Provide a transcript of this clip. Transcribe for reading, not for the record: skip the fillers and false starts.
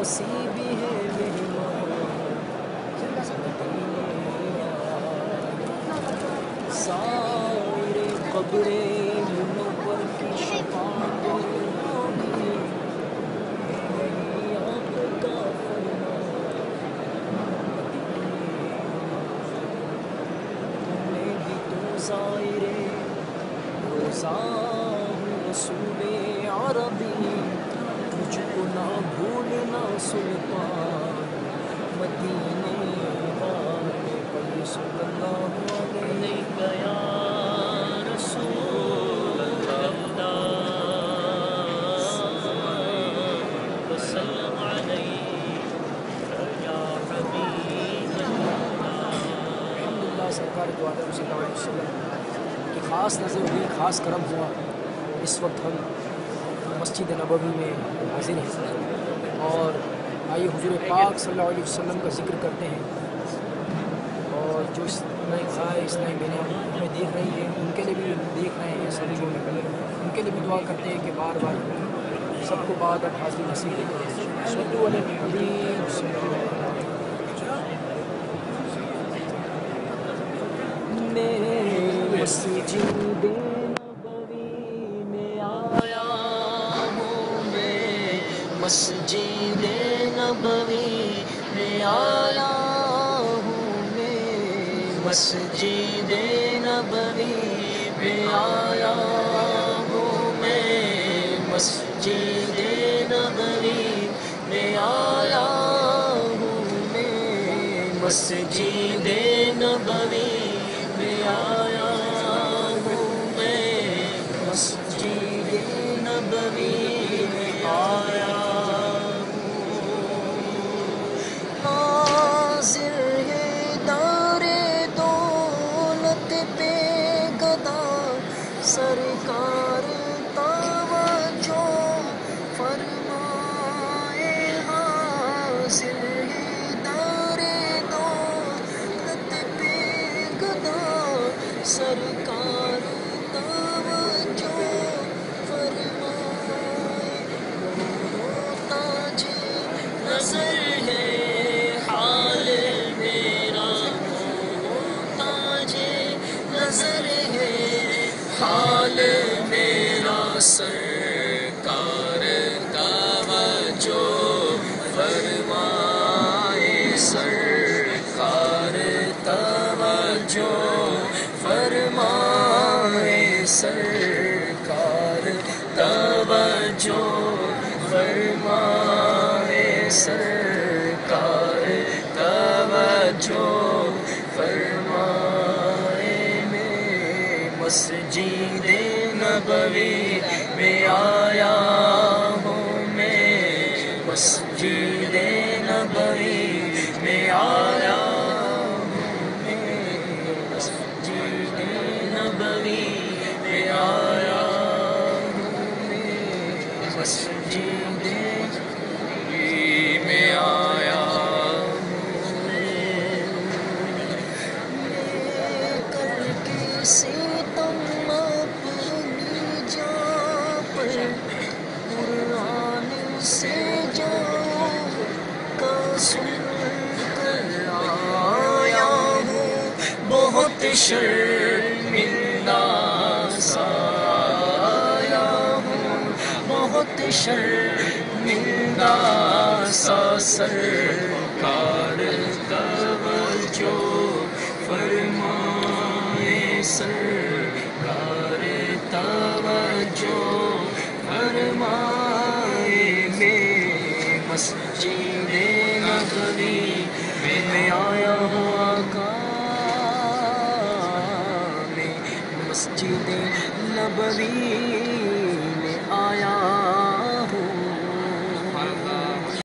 नसीबी है सारे कब्रे मुनव्वर की शफाअत होगी आपका तुमने भी तो ज़ाहिरे रोज़ा रसूले अरबी मुझको ना भूलना सुल्तान मदीने वाले पर सल्लल्लाहु अलैहि या रसूल अल्लाह वसल्लम अलैहि या हबीब अल्लाह। सरकार दो आलम सल्लल्लाहु अलैहि वसल्लम की ख़ास नज़र हुई, ख़ास करम हुआ। इस वक्त हम मस्जिद नबवी में हाजिर हैं और आइए हुजूर पाक सल्लल्लाहु अलैहि वसल्लम का जिक्र करते हैं। और जो इस नए खाए इस नए महीने हमें देख रही हैं, उनके लिए भी देख रहे हैं सब जो उनके लिए भी दुआ करते हैं कि बार बार सबको बाद और हाजिरी नसीब करें। सल्लल्लाहु अलैहि वसल्लम। मस्जिद नबवी में आया हूँ मैं, मस्जिद नबवी में आया हूँ मैं, मस्जिद नबवी में आया हूँ मैं, मस्जिद नबवी में आया हूँ मैं, मस्जिद नबवी में आया हूँ मैं, मस्जिद नबवी में आया हूँ। हाज़िर है दारे दौलत पे गदा सरकार तवज्जो फरमाए। हाज़िर है दारे दौलत पे गदा सरकार तवज्जो फरमाए। ताजे नज़र है हाल मेरा, ताजे नज़र है हाल मेरा, सरकार तवज्जो फरमाए, सरकार तवज्जो फरमाए, सरकार तवज्जो फरमाए, सरकार तवज्जो फरमाए। मैं मस्जिद नबवी में आया हूँ मैं, मस्जिद नबवी में आया हूँ मैं, मस्जिद नबवी में आया हूँ मैं, मस्जिद नबवी में आया हूँ मैं। लेकर के सितम अपनी जान पर कुरान से जाओ का सुन कर आया हूँ, बहुत शर्मिंदा सा आया हूँ, बहुत शर्मिंदा सा, सरकार तवज्जो फरमाए, सरकार तवज्जो फरमाए। मैं मस्जिद नबवी में आया हूँ आका, मैं मस्जिद नबवी